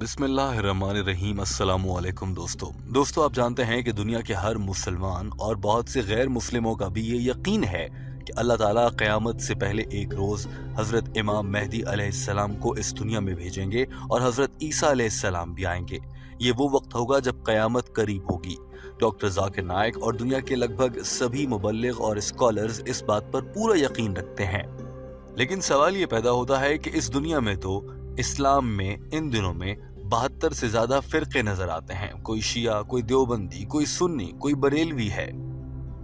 बिस्मिल्लाहिर्रहमानिर्रहीम। अस्सलामु अलैकुम दोस्तों आप जानते हैं कि दुनिया के हर मुसलमान और बहुत से गैर मुस्लिमों का भी ये यकीन है कि अल्लाह ताला क़यामत से पहले एक रोज़ हज़रत इमाम मेहदी अलैहिस्सलाम को इस दुनिया में भेजेंगे और हज़रत ईसा अलैहिस्सलाम भी आएंगे। ये वो वक्त होगा जब क़यामत करीब होगी। डॉक्टर ज़ाकिर नाइक और दुनिया के लगभग सभी मुबल्लिग और स्कॉलर्स इस बात पर पूरा यकीन रखते हैं। लेकिन सवाल ये पैदा होता है कि इस दुनिया में तो इस्लाम में इन दिनों में 72 से ज्यादा फिरके नजर आते हैं। कोई शिया, कोई देवबंदी, कोई सुन्नी, कोई बरेलवी है।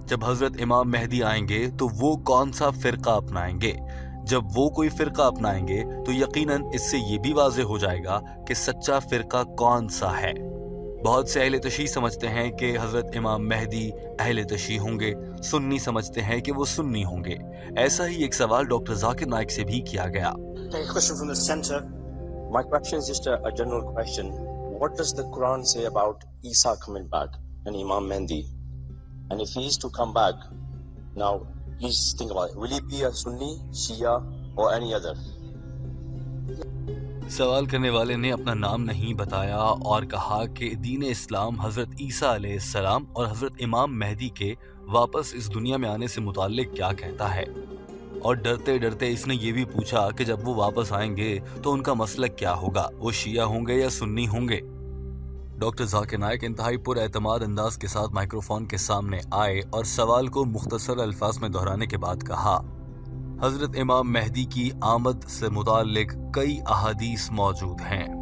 जब हजरत इमाम मेहदी आएंगे तो वो कौन सा फिरका अपनाएंगे? जब वो कोई फिरका अपनाएंगे तो यकीनन इससे ये भी वाज़ेह हो जाएगा कि सच्चा फिरका कौन सा है। बहुत से अहले तशी समझते हैं कि हजरत इमाम मेहदी अहले तशी होंगे, सुन्नी समझते हैं कि वो सुन्नी होंगे। ऐसा ही एक सवाल डॉक्टर जाकिर नाइक से भी किया गया। My question is just a general question. What does the Quran say about Isa coming back and Imam Mehdi? And if he is to come back, now please think about it. Will he be a Sunni, Shia or any other? सवाल करने वाले ने अपना नाम नहीं बताया और कहा कि दीन इस्लाम हज़रत ईसा अलैहिस्सलाम और हज़रत इमाम मेहदी के वापस इस दुनिया में आने से मुताल्लिक क्या कहता है। और डरते डरते इसने ये भी पूछा कि जब वो वापस आएंगे तो उनका मसलक क्या होगा, वो शिया होंगे या सुन्नी होंगे। डॉक्टर जाकिर नाइक इंतहाई पुरएतमाद अंदाज के साथ माइक्रोफोन के सामने आए और सवाल को मुख्तसर अल्फाज में दोहराने के बाद कहा, हजरत इमाम मेहदी की आमद से मुताल्लिक कई अहादीस मौजूद हैं।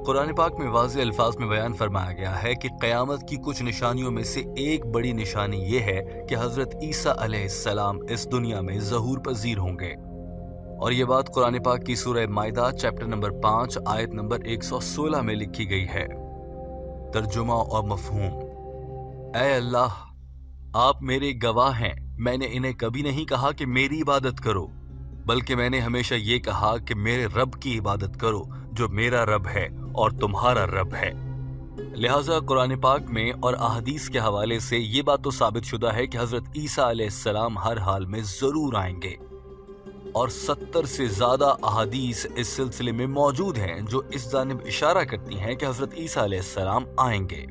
कुरान पाक में वाज़ेह अल्फाज में बयान फरमाया गया है कि क़यामत की कुछ निशानियों में से एक बड़ी निशानी ये है कि हज़रत ईसा अलैहिस्सलाम इस दुनिया में ज़हूर पज़ीर होंगे। और ये बात कुरान पाक की सूरह माइदा चैप्टर नंबर 5 आयत नंबर 116 में लिखी गई है। तर्जुमा और मफ़हूम। ऐ अल्लाह, आप मेरे गवाह हैं, मैंने इन्हें कभी नहीं कहा कि मेरी इबादत करो, बल्कि मैंने हमेशा ये कहा कि मेरे रब की इबादत करो जो मेरा रब है और तुम्हारा रब है। लिहाजा कुरान पाक में और अहदीस के हवाले से ये बात तो साबित शुदा है कि हजरत ईसा अलैहिस्सलाम हर हाल में जरूर आएंगे। और 70 से ज्यादा अहदीस इस सिलसिले में मौजूद हैं जो इस जानिब इशारा करती हैं कि हजरत ईसा अलैहिस्सलाम आएंगे।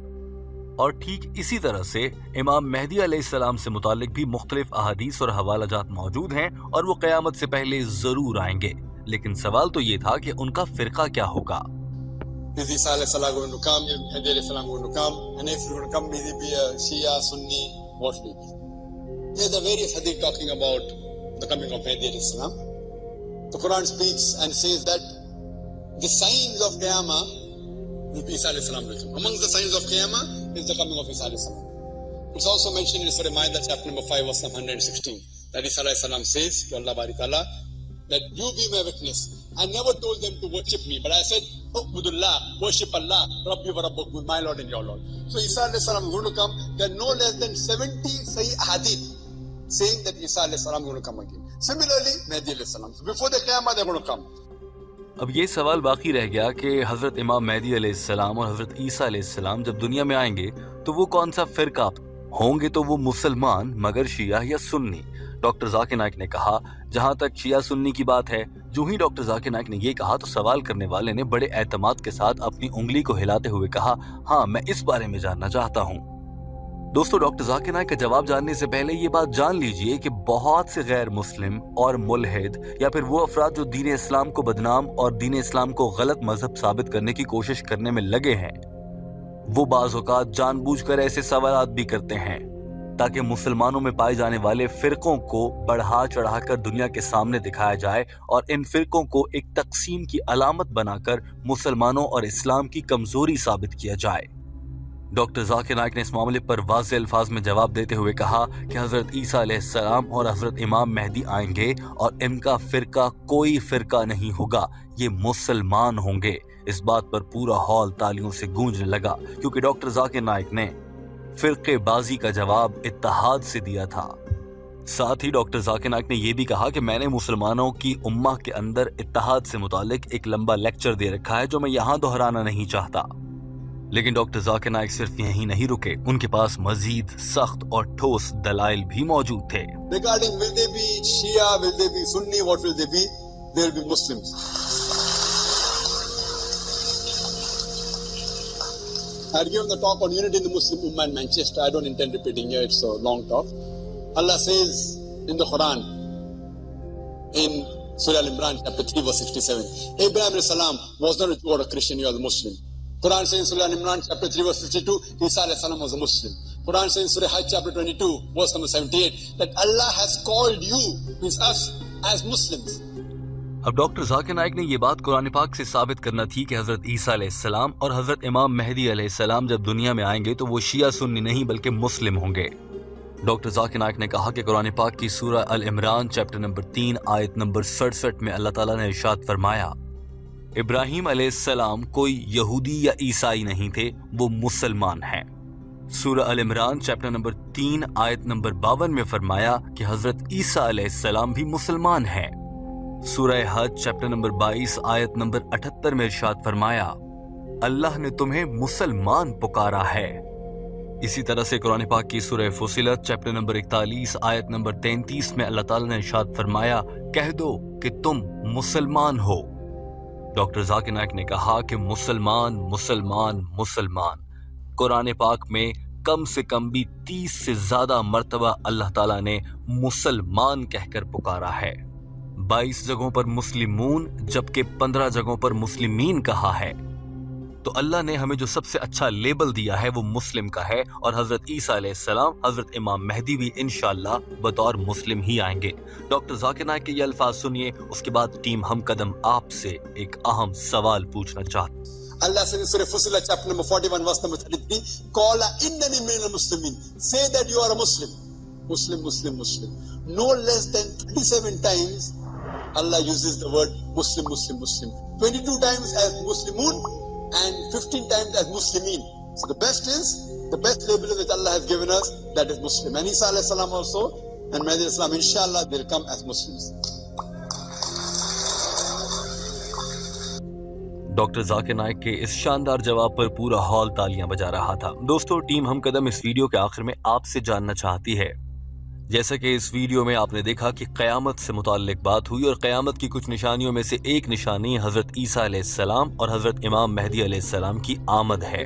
और ठीक इसी तरह से इमाम मेहदी अलैहिस्सलाम से मुतालिक भी मुख्तलिफ अहादीस और हवालाजात मौजूद हैं और वो क़यामत से पहले जरूर आएंगे। लेकिन सवाल तो ये था कि उनका फिरका क्या होगा। Isa alayhi going to come, Mehdi alayhi going to come, and if he's going to come, will he be a Shia, Sunni, what will he be? There's a various hadith talking about the coming of Mehdi alayhi salam. The Quran speaks and says that the signs of Qiyamah will be Isa alayhi salam will come. Amongst the signs of Qiyamah is the coming of Isa alayhi salam. It's also mentioned in Surah Ma'idah chapter number 5 verse 116 that Isa alayhi salam says to Allah Bari Ta'ala that you be my witness. I never told them to worship me, but I said, Ubudullah, worship Allah, Rabbi wa Rabbukum, my Lord and your Lord. So Isa alayhi salam is going to come. There are no less than 70 Sahih hadith saying that Isa alayhi salam is going to come again. Similarly, Mehdi alayhi salam. So before the Qiyamah, they're going to come. अब ये सवाल बाकी रह गया कि हजरत इमाम मेहदी अलैहिस्सलाम और हजरत ईसा अलैहिस्सलाम जब दुनिया में आएंगे तो वो कौन सा फिरका होंगे, तो वो मुसलमान मगर शिया या सुन्नी। डॉक्टर जाकिर नाइक ने कहा, जहां तक शिया सुन्नी की बात है, जो ही डॉक्टर जाकिर नाइक ने ये कहा तो सवाल करने वाले ने बड़े एतमाद के साथ अपनी उंगली को हिलाते हुए कहा, हाँ मैं इस बारे में जानना चाहता हूँ। दोस्तों, डॉक्टर जाकिर नाइक का जवाब जानने से पहले ये बात जान लीजिए कि बहुत से गैर मुस्लिम और मुल्हिद या फिर वो अफराद जो दीन इस्लाम को बदनाम और दीन इस्लाम को गलत मजहब साबित करने की कोशिश करने में लगे हैं, वो बाज़ औक़ात जानबूझकर ऐसे सवालात भी करते हैं ताकि मुसलमानों में पाए जाने वाले फिरकों को बढ़ा चढ़ाकर दुनिया के सामने दिखाया जाए और इन फिरकों को एक तकसीम की अलामत बनाकर मुसलमानों और इस्लाम की कमजोरी साबित किया जाए। डॉक्टर जाकिर नाइक ने इस मामले पर वाज़ेह अल्फाज में जवाब देते हुए कहा कि हजरत ईसा अलैहिस्सलाम और हजरत इमाम मेहदी आएंगे और इनका फिरका कोई फिरका नहीं होगा, ये मुसलमान होंगे। इस बात पर पूरा हॉल तालियों से गूंजने लगा क्योंकि डॉक्टर जाकिर नाइक ने फिरके बाजी का जवाब इत्तेहाद से दिया था। साथ ही डॉक्टर जाकिर नाइक ने यह भी कहा कि मैंने मुसलमानों की उम्मा के अंदर इत्तेहाद से मुतालिक एक लंबा लेक्चर दे रखा है जो मैं यहाँ दोहराना नहीं चाहता। लेकिन डॉक्टर जाकिर नाइक सिर्फ यहीं नहीं रुके, उनके पास मजीद सख्त और ठोस दलाइल भी मौजूद थे। Regarding will they be Shia, will they be Sunni, what will they be? They will be Muslims. I had given the talk on unity in the Muslim Ummah in Manchester. I don't intend repeating here, it's a long talk. Allah says in the Quran, in Surah Al-Imran, chapter 3, verse 67, Abraham alayhi salam was not a Jew or a Christian, he was a Muslim. Quran says in Surah Al-Imran, chapter 3, verse 52, Isa alayhi salam was a Muslim. Quran says in Surah Hajj, chapter 22, verse number 78, that Allah has called you, means us, as Muslims. अब doctor Zakir Naik ने ये बात कुरान पाक से साबित करना थी कि हजरत ईसा अलैहिस्सलाम और हजरत इमाम मेहदी अलैहिस्सलाम जब दुनिया में आएंगे तो वो शिया सुन्नी नहीं बल्कि मुस्लिम होंगे। डॉक्टर जाकिर नाइक ने कहा कि कुरान पाक की सूरह अल इमरान चैप्टर नंबर 3 आयत नंबर 67 में अल्लाह ताला ने इरशाद फरमाया, इब्राहिम अलैहिस्सलाम कोई यहूदी या ईसाई नहीं थे, वो मुसलमान हैं। सूरह अल इमरान चैप्टर नंबर 3 आयत नंबर 52 में फरमाया कि हजरत ईसा अलैहिस्सलाम भी मुसलमान हैं। सूरह हज चैप्टर नंबर 22 आयत नंबर 78 में इरशाद फरमाया, अल्लाह ने तुम्हें मुसलमान पुकारा है। इसी तरह से कुरान पाक की सूरह फुसिलत चैप्टर नंबर 41 आयत नंबर 33 में अल्लाह ताला ने इरशाद फरमाया, कह दो कि तुम मुसलमान हो। डॉक्टर जाकिर नाइक ने कहा कि मुसलमान मुसलमान मुसलमान कुरान पाक में कम से कम भी 30 से ज्यादा मर्तबा अल्लाह ताला ने मुसलमान कहकर पुकारा है। 22 जगहों पर मुस्लिमून जबकि 15 जगहों पर मुस्लिमीन कहा है। तो अल्लाह ने हमें जो सबसे अच्छा लेबल दिया है वो मुस्लिम का है, और हजरत ईसा अलैहिस्सलाम, हजरत इमाम मेहदी भी इंशाअल्लाह बतौर मुस्लिम ही आएंगे। डॉक्टर जाकिर नाइक के ये अल्फाज सुनिए, उसके बाद टीम हम कदम आपसे एक अहम सवाल पूछना चाहती। Allah says in Surah Fussilat, chapter number 41, verse number 33, Qala innani minal muslimin. Say that you are a Muslim. Muslim, Muslim, Muslim. No less than 37 times Allah uses the word Muslim, Muslim, Muslim. 22 times as Muslimun and 15 times as Muslimin. So the best label that Allah has given us, that is Muslim. And Isa alayhi salam also, and Mahdi alayhi salam, inshallah, they'll come as Muslims. Doctor Zakir Naik के इस शानदार जवाब पर पूरा hall तालियां बजा रहा था। दोस्तों, टीम हम कदम इस वीडियो के आखिर में आपसे जानना चाहती है, जैसा कि इस वीडियो में आपने देखा कि क़यामत से मुताल्लिक बात हुई, और क़यामत की कुछ निशानियों में से एक निशानी हज़रत ईसा अलैहिस्सलाम और हज़रत इमाम मेहदी अलैहिस्सलाम की आमद है।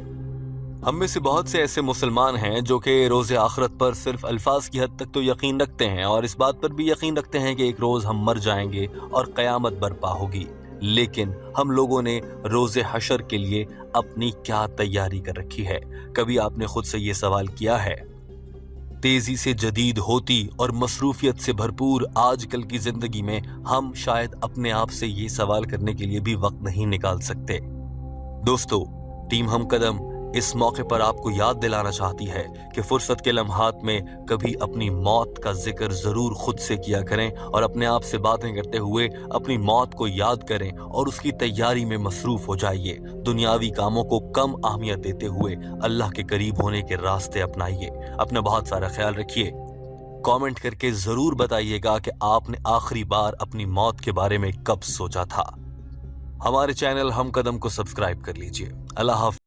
हम में से बहुत से ऐसे मुसलमान हैं जो कि रोज़े आखिरत पर सिर्फ अल्फाज की हद तक तो यकीन रखते हैं, और इस बात पर भी यकीन रखते हैं कि एक रोज़ हम मर जाएंगे और क़यामत बर्पा होगी। लेकिन हम लोगों ने रोज़े हशर के लिए अपनी क्या तैयारी कर रखी है? कभी आपने खुद से ये सवाल किया है? तेजी से जदीद होती और मसरूफियत से भरपूर आजकल की जिंदगी में हम शायद अपने आप से ये सवाल करने के लिए भी वक्त नहीं निकाल सकते। दोस्तों, टीम हम कदम इस मौके पर आपको याद दिलाना चाहती है कि फुर्सत के लम्हात में कभी अपनी मौत का जिक्र जरूर खुद से किया करें, और अपने आप से बातें करते हुए अपनी मौत को याद करें और उसकी तैयारी में मसरूफ हो जाइए। दुनियावी कामों को कम अहमियत देते हुए अल्लाह के करीब होने के रास्ते अपनाइए। अपना बहुत सारा ख्याल रखिए। कमेंट करके जरूर बताइएगा कि आपने आखिरी बार अपनी मौत के बारे में कब सोचा था। हमारे चैनल हम कदम को सब्सक्राइब कर लीजिए। अल्लाह हाफ़िज़।